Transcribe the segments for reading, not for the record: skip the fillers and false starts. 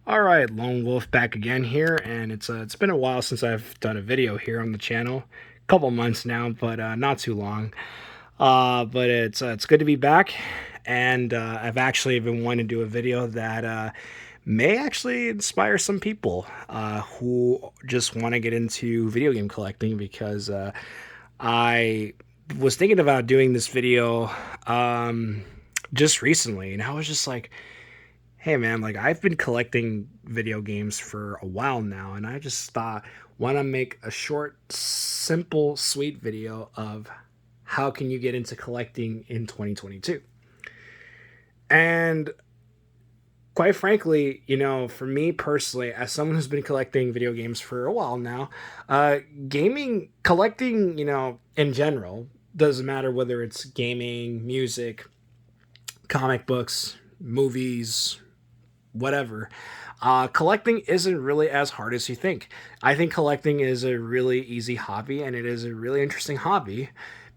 All right, Lone Wolf back again here, and it's been a while since I've done a video here on the channel, a couple months now, but not too long. But it's good to be back, and I've actually been wanting to do a video that may actually inspire some people who just want to get into video game collecting because I was thinking about doing this video just recently, and I was just like, hey man, like I've been collecting video games for a while now, and I just thought, why not make a short, simple, sweet video of how can you get into collecting in 2022? And quite frankly, for me personally, as someone who's been collecting video games for a while now, gaming, collecting, in general, doesn't matter whether it's gaming, music, comic books, movies, whatever. Collecting isn't really as hard as you think. I think collecting is a really easy hobby, and it is a really interesting hobby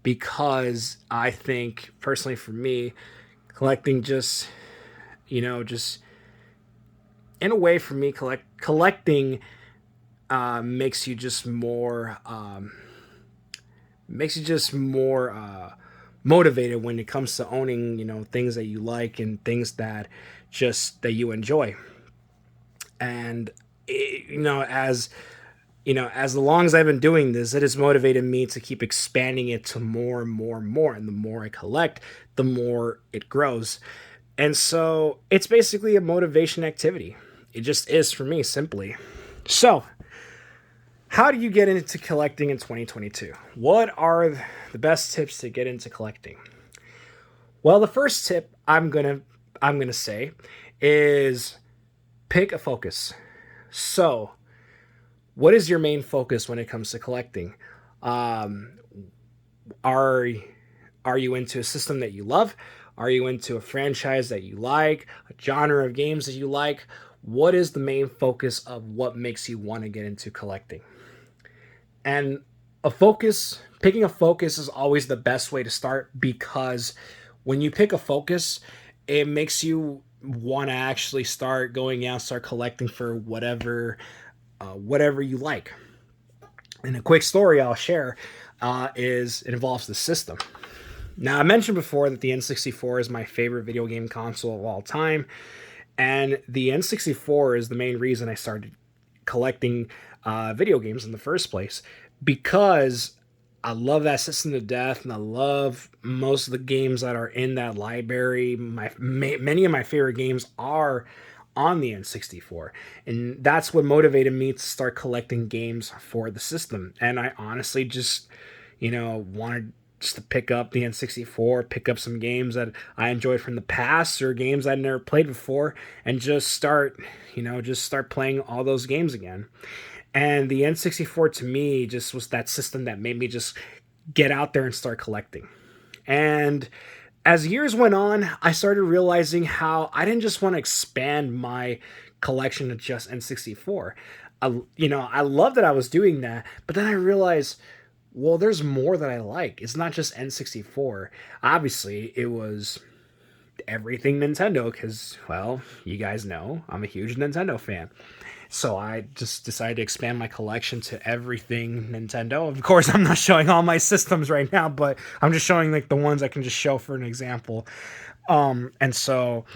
because I think, personally for me, collecting just, just in a way for me, collecting makes you just more, motivated when it comes to owning, things that you like and things that just that you enjoy. And as long as I've been doing this, it has motivated me to keep expanding it to more and more and more. And the more I collect, the more it grows. And so it's basically a motivation activity. It just is for me, simply. So, how do you get into collecting in 2022? What are the best tips to get into collecting? Well, the first tip I'm gonna say is pick a focus. So, what is your main focus when it comes to collecting? Um, are are you into a system that you love? Are you into a franchise that you like? A genre of games that you like? What is the main focus of what makes you want to get into collecting? And picking a focus is always the best way to start because when you pick a focus, it makes you want to actually start going out, start collecting for whatever you like. And a quick story I'll share is it involves the system. Now, I mentioned before that the N64 is my favorite video game console of all time, and the N64 is the main reason I started collecting video games in the first place because I love that system to death, and I love most of the games that are in that library. Many of my favorite games are on the N64, and that's what motivated me to start collecting games for the system. And I honestly just, wanted just to pick up the N64, pick up some games that I enjoyed from the past or games I'd never played before, and just start playing all those games again. And the N64 to me just was that system that made me just get out there and start collecting. And as years went on, I started realizing how I didn't just want to expand my collection to just N64. I love that I was doing that, but then I realized, well, there's more that I like. It's not just N64. Obviously, it was everything Nintendo because, well, you guys know I'm a huge Nintendo fan. So I just decided to expand my collection to everything Nintendo. Of course, I'm not showing all my systems right now, but I'm just showing like the ones I can just show for an example. And so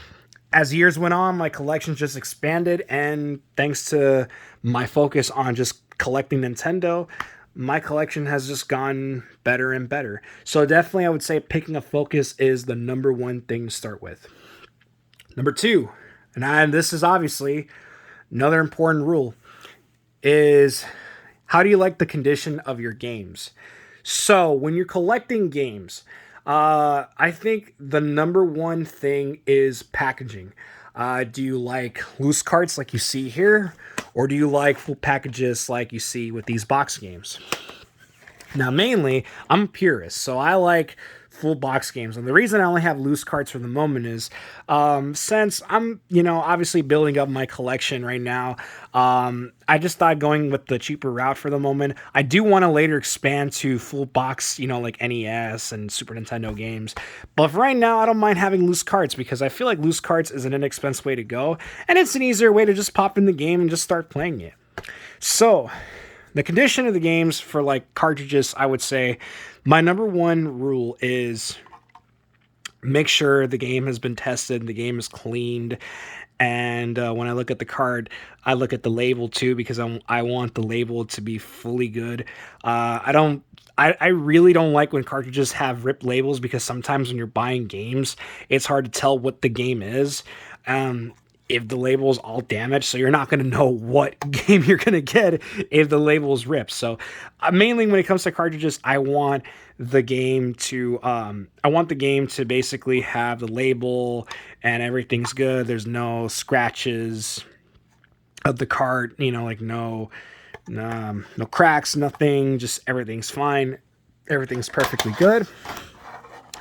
as years went on, my collection just expanded, and thanks to my focus on just collecting Nintendo, my collection has just gone better and better. So definitely I would say picking a focus is the number one thing to start with. Number two, and this is obviously another important rule, is how do you like the condition of your games? So when you're collecting games, I think the number one thing is packaging. Do you like loose carts like you see here? Or do you like full packages like you see with these box games? Now, mainly, I'm a purist, so I like full box games. And the reason I only have loose cards for the moment is since I'm, obviously building up my collection right now, I just thought going with the cheaper route for the moment. I do want to later expand to full box, like NES and Super Nintendo games. But for right now, I don't mind having loose cards because I feel like loose cards is an inexpensive way to go. And it's an easier way to just pop in the game and just start playing it. So, the condition of the games for like cartridges, I would say my number one rule is make sure the game has been tested, the game is cleaned. And when I look at the card, I look at the label too because I want the label to be fully good. I really don't like when cartridges have ripped labels because sometimes when you're buying games, it's hard to tell what the game is. If the label is all damaged, so you're not going to know what game you're going to get if the label is ripped. So mainly when it comes to cartridges, I want the game to basically have the label and everything's good. There's no scratches of the card, like no cracks, nothing, just everything's fine. Everything's perfectly good.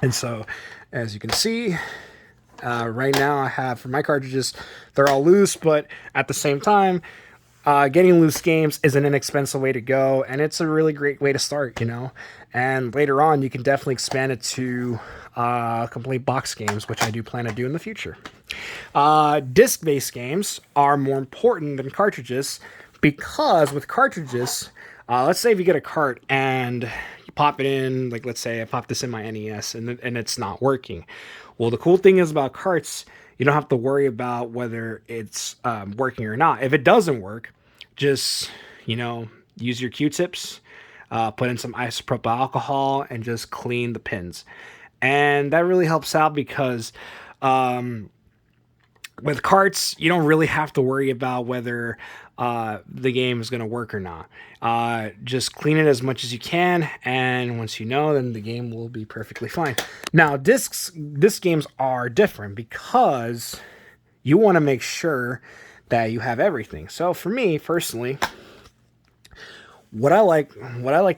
And so as you can see, right now I have for my cartridges, they're all loose, but at the same time, getting loose games is an inexpensive way to go, and it's a really great way to start, And later on, you can definitely expand it to complete box games, which I do plan to do in the future. Disc-based games are more important than cartridges because with cartridges, let's say if you get a cart and you pop it in, like let's say I pop this in my NES and it's not working. Well, the cool thing is about carts, you don't have to worry about whether it's working or not. If it doesn't work, just, use your Q-tips, put in some isopropyl alcohol, and just clean the pins. And that really helps out because with carts, you don't really have to worry about whether the game is going to work or not. Just clean it as much as you can, and once you know, then the game will be perfectly fine. Now, disc games are different because you want to make sure that you have everything. So for me personally, what I like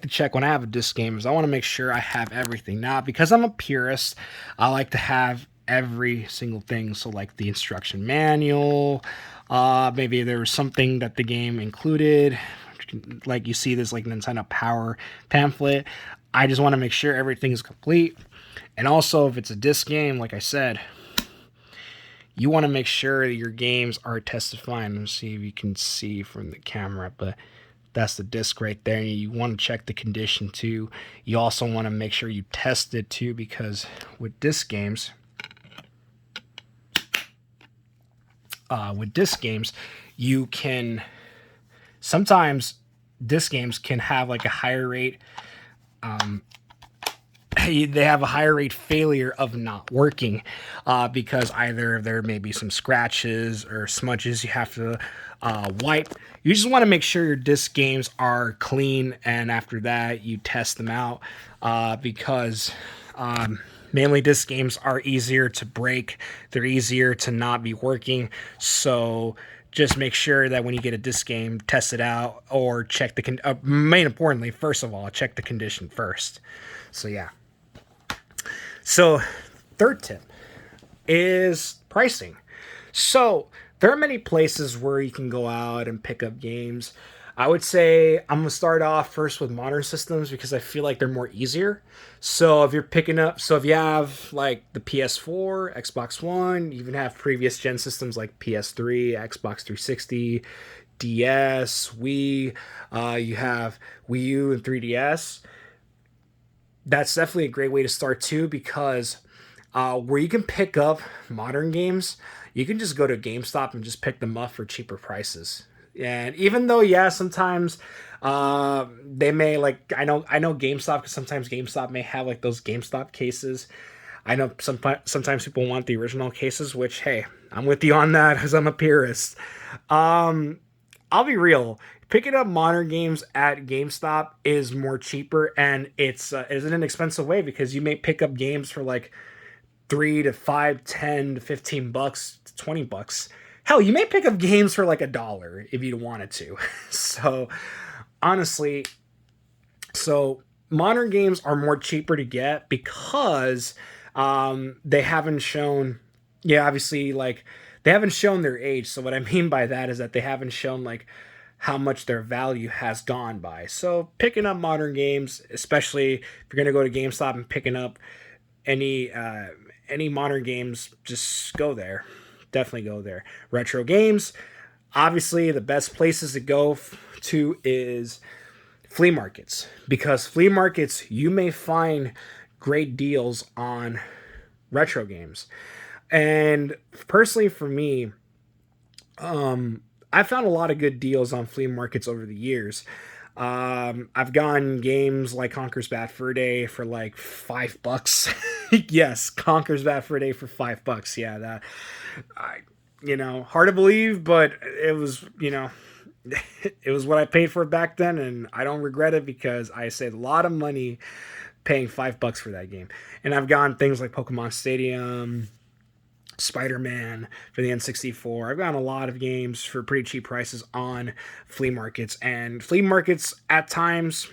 to check when I have a disc game is I want to make sure I have everything. Now, because I'm a purist, I like to have every single thing. So like the instruction manual, maybe there was something that the game included, like you see this like Nintendo Power pamphlet. I just want to make sure everything is complete. And also if it's a disc game, like I said, you want to make sure that your games are tested fine. Let's see if you can see from the camera, but that's the disc right there. And you want to check the condition too. You also want to make sure you test it too, because with disc games, you can sometimes disc games can have like a higher rate. They have a higher rate failure of not working because either there may be some scratches or smudges you have to wipe. You just want to make sure your disc games are clean, and after that you test them out because mainly disc games are easier to break. They're easier to not be working. So just make sure that when you get a disc game, test it out or check the main importantly, first of all, check the condition first. So yeah. So third tip is pricing. So there are many places where you can go out and pick up games. I would say I'm going to start off first with modern systems because I feel like they're more easier. So if you have like the PS4, Xbox One, you even have previous gen systems like PS3, Xbox 360, DS, Wii, you have Wii U and 3DS. That's definitely a great way to start too, because where you can pick up modern games, you can just go to GameStop and just pick them up for cheaper prices. And even though, yeah, sometimes they may like I know GameStop, because sometimes GameStop may have like those GameStop cases. I know sometimes people want the original cases, which hey, I'm with you on that because I'm a purist. I'll be real. Picking up modern games at GameStop is more cheaper, and it's an inexpensive way because you may pick up games for like $3 to $5, $10 to $15 to $20. Hell, you may pick up games for like $1 if you wanted to. So honestly, modern games are more cheaper to get because they haven't shown, yeah, obviously, like, they haven't shown their age. So what I mean by that is that they haven't shown like how much their value has gone by. So picking up modern games, especially if you're gonna go to GameStop and picking up any uh, any modern games, just go there. Definitely go there. Retro games, obviously, the best places to go to is flea markets, because flea markets you may find great deals on retro games. And personally, for me, I found a lot of good deals on flea markets over the years. I've gotten games like Conker's Bad Fur Day for like $5. Yes, Conker's Bad Fur Day for $5. Yeah, that, I, hard to believe, but it was, it was what I paid for it back then, and I don't regret it because I saved a lot of money paying $5 for that game. And I've gotten things like Pokemon Stadium, Spider-Man for the N64. I've gotten a lot of games for pretty cheap prices on flea markets, and flea markets at times,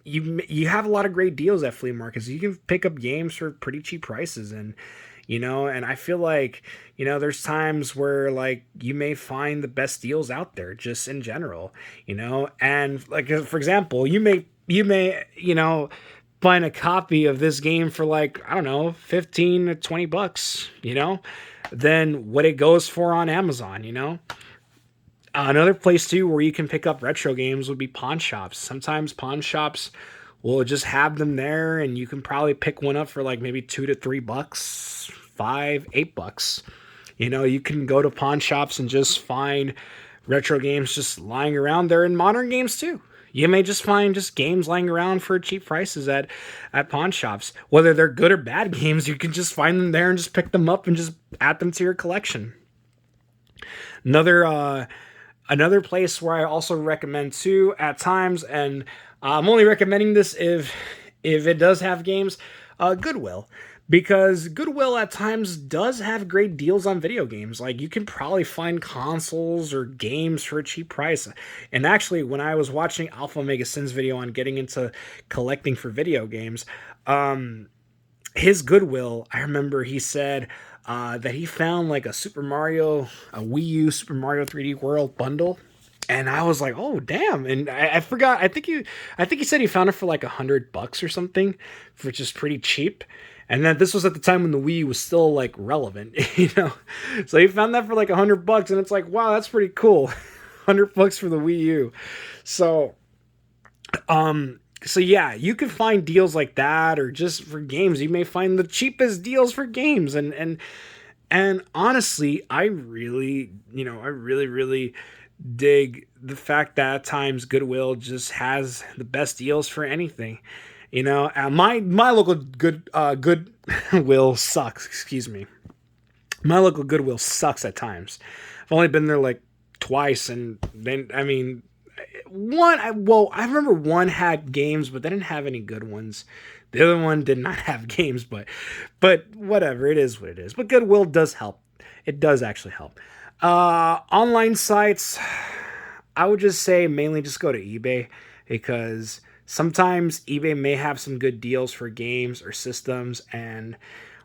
you have a lot of great deals at flea markets. You can pick up games for pretty cheap prices, and and I feel like there's times where like you may find the best deals out there just in general, and like for example, you may find a copy of this game for like, I don't know, 15 to 20 bucks, than what it goes for on Amazon, Another place too where you can pick up retro games would be pawn shops. Sometimes pawn shops will just have them there, and you can probably pick one up for like maybe $2 to $3, 5, $8. You can go to pawn shops and just find retro games just lying around there, and modern games too. You may just find just games lying around for cheap prices at pawn shops. Whether they're good or bad games, you can just find them there and just pick them up and just add them to your collection. Another place where I also recommend too at times, and I'm only recommending this if it does have games, Goodwill. Because Goodwill at times does have great deals on video games. Like, you can probably find consoles or games for a cheap price. And actually, when I was watching Alpha Omega Sin's video on getting into collecting for video games, his Goodwill, I remember he said that he found like a Wii U Super Mario 3D World bundle. And I was like, oh damn! And I forgot. I think he said he found it for like $100 or something, which is pretty cheap. And then this was at the time when the Wii was still like relevant, So he found that for like $100, and it's like, wow, that's pretty cool. $100 for the Wii U. So, so yeah, you can find deals like that, or just for games, you may find the cheapest deals for games, and honestly, I really dig the fact that at times Goodwill just has the best deals for anything. My local Goodwill sucks. Excuse me. My local Goodwill sucks at times. I've only been there like twice, and then I mean, I remember one had games, but they didn't have any good ones. The other one did not have games, but whatever, it is what it is. But Goodwill does help. It does actually help. Online sites, I would just say mainly just go to eBay, because sometimes eBay may have some good deals for games or systems, and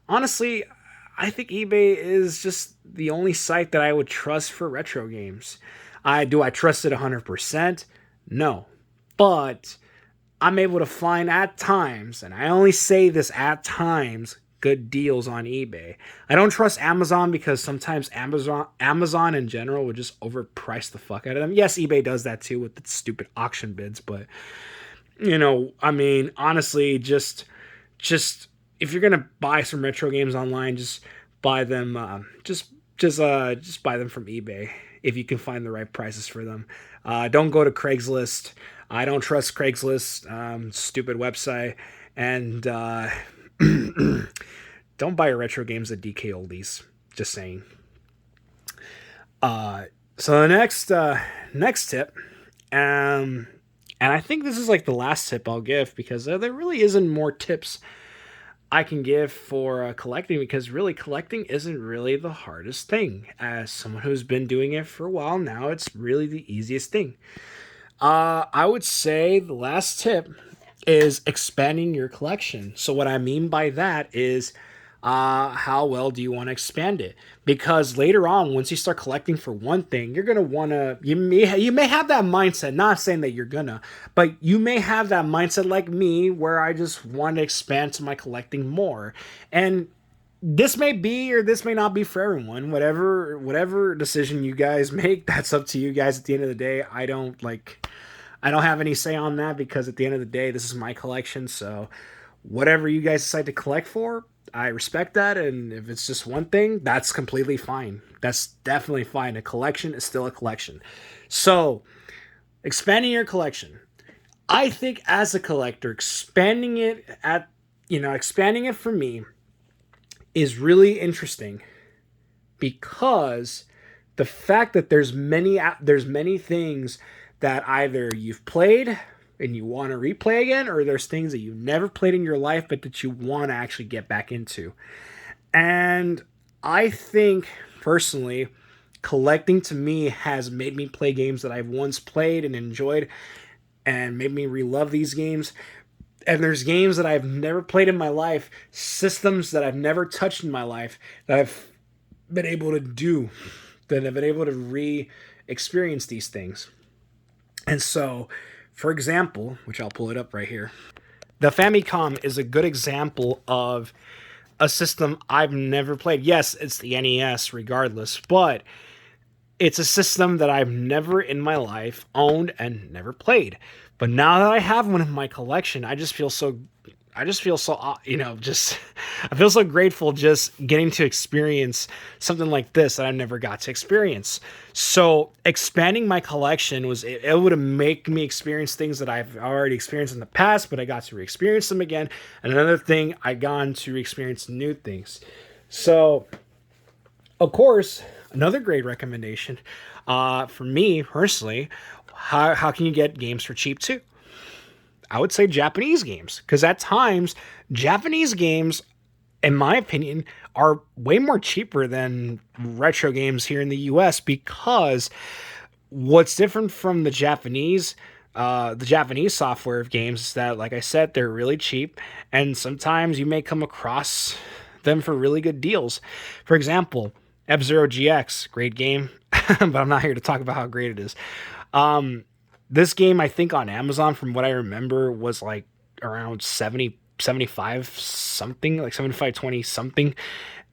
honestly, I think eBay is just the only site that I would trust for retro games. I trust it 100%? No. But I'm able to find at times, and I only say this at times, good deals on eBay. I don't trust Amazon because sometimes Amazon in general would just overprice the fuck out of them. Yes, eBay does that too with its stupid auction bids, but I mean, honestly, just if you're gonna buy some retro games online, just buy them. Just buy them from eBay if you can find the right prices for them. Don't go to Craigslist. I don't trust Craigslist. Stupid website. And don't buy your retro games at DK Oldies. Just saying. So the next tip, and I think this is like the last tip I'll give, because there really isn't more tips I can give for collecting, because really collecting isn't really the hardest thing. As someone who's been doing it for a while now, it's really the easiest thing. I would say the last tip is expanding your collection. So what I mean by that is how well do you want to expand it? Because later on, once you start collecting for one thing, you're gonna wanna you may have that mindset. Not saying that you're gonna, but you may have that mindset like me, where I just want to expand to my collecting more. And this may be or this may not be for everyone. Whatever decision you guys make, that's up to you guys. At the end of the day, I don't have any say on that, because at the end of the day, this is my collection. So whatever you guys decide to collect for, I respect that. And if it's just one thing, that's completely fine. That's definitely fine. A collection is still a collection. So expanding your collection. I think as a collector, expanding it for me is really interesting, because the fact that there's many things that either you've played and you want to replay again, or there's things that you never played in your life but that you want to actually get back into. And I think personally, collecting to me has made me play games that I've once played and enjoyed, and made me relove these games. And there's games that I've never played in my life, systems that I've never touched in my life, that I've been able to do, that I've been able to re-experience these things. And so, for example, which I'll pull it up right here, the Famicom is a good example of a system I've never played. Yes, it's the NES regardless, but it's a system that I've never in my life owned and never played. But now that I have one in my collection, just I feel so grateful just getting to experience something like this that I never got to experience. So expanding my collection it would have make me experience things that I've already experienced in the past, but I got to re-experience them again. And another thing, I got to experience new things. So, of course, another great recommendation for me personally, how can you get games for cheap too? I would say Japanese games, because at times Japanese games, in my opinion, are way more cheaper than retro games here in the US, because what's different from the Japanese software of games is that, like I said, they're really cheap, and sometimes you may come across them for really good deals. For example, F-Zero GX, great game, but I'm not here to talk about how great it is. This game, I think on Amazon, from what I remember, was like around 70, 75 something, like 75.20 something.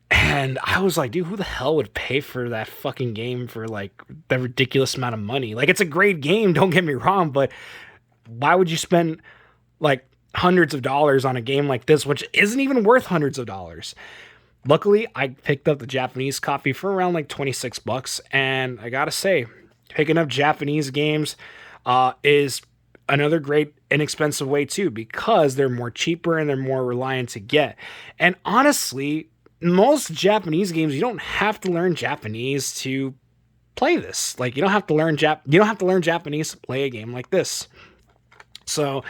And I was like, dude, who the hell would pay for that fucking game for like that ridiculous amount of money? Like, it's a great game, don't get me wrong, but why would you spend like hundreds of dollars on a game like this, which isn't even worth hundreds of dollars? Luckily, I picked up the Japanese copy for around like 26 bucks. And I gotta say, picking up Japanese games is another great inexpensive way too, because they're more cheaper and they're more reliant to get. And honestly, most Japanese games, you don't have to learn Japanese to play this. Like, you don't have to learn Japanese to play a game like this. So,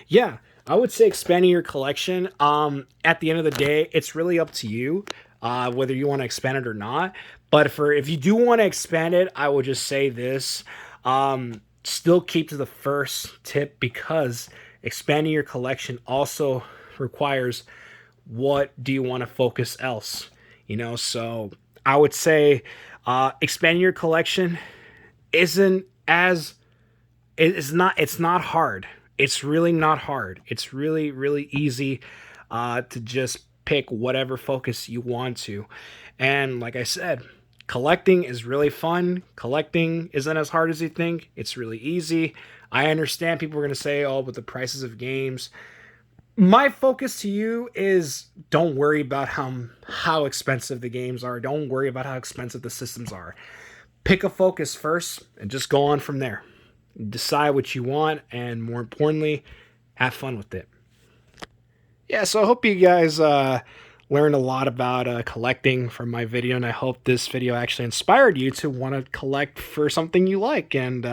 yeah, I would say expanding your collection. At the end of the day, it's really up to you whether you want to expand it or not. But if you do want to expand it, I would just say this. Still keep to the first tip, because expanding your collection also requires, what do you want to focus else? So I would say expanding your collection isn't as it's not hard. It's really not hard. It's really, really easy to just pick whatever focus you want to. And like I said, collecting is really fun. Collecting isn't as hard as you think. It's really easy. I understand people are going to say, oh, but the prices of games. My focus to you is, don't worry about how expensive the games are. Don't worry about how expensive the systems are. Pick a focus first and just go on from there. Decide what you want, and more importantly, have fun with it. Yeah, so I hope you guys learned a lot about collecting from my video, and I hope this video actually inspired you to want to collect for something you like. And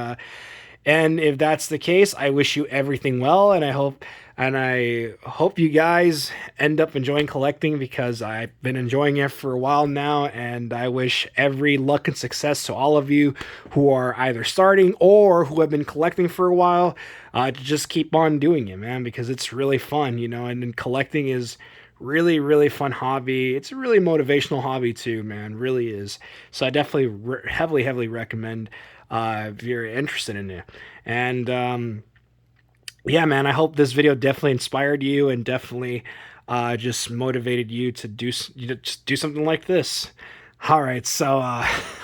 if that's the case, I wish you everything well, and I hope And I hope you guys end up enjoying collecting, because I've been enjoying it for a while now, and I wish every luck and success to all of you who are either starting or who have been collecting for a while, to just keep on doing it, man, because it's really fun, and then collecting is really, really fun hobby. It's a really motivational hobby too, man, really is. So I definitely heavily, heavily recommend, if you're interested in it. And yeah, man, I hope this video definitely inspired you and definitely just motivated you to just do something like this. All right, so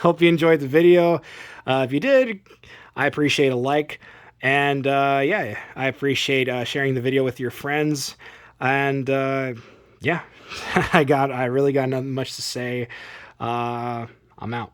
hope you enjoyed the video. If you did, I appreciate a like, and yeah, I appreciate sharing the video with your friends. And yeah, I really got nothing much to say. I'm out.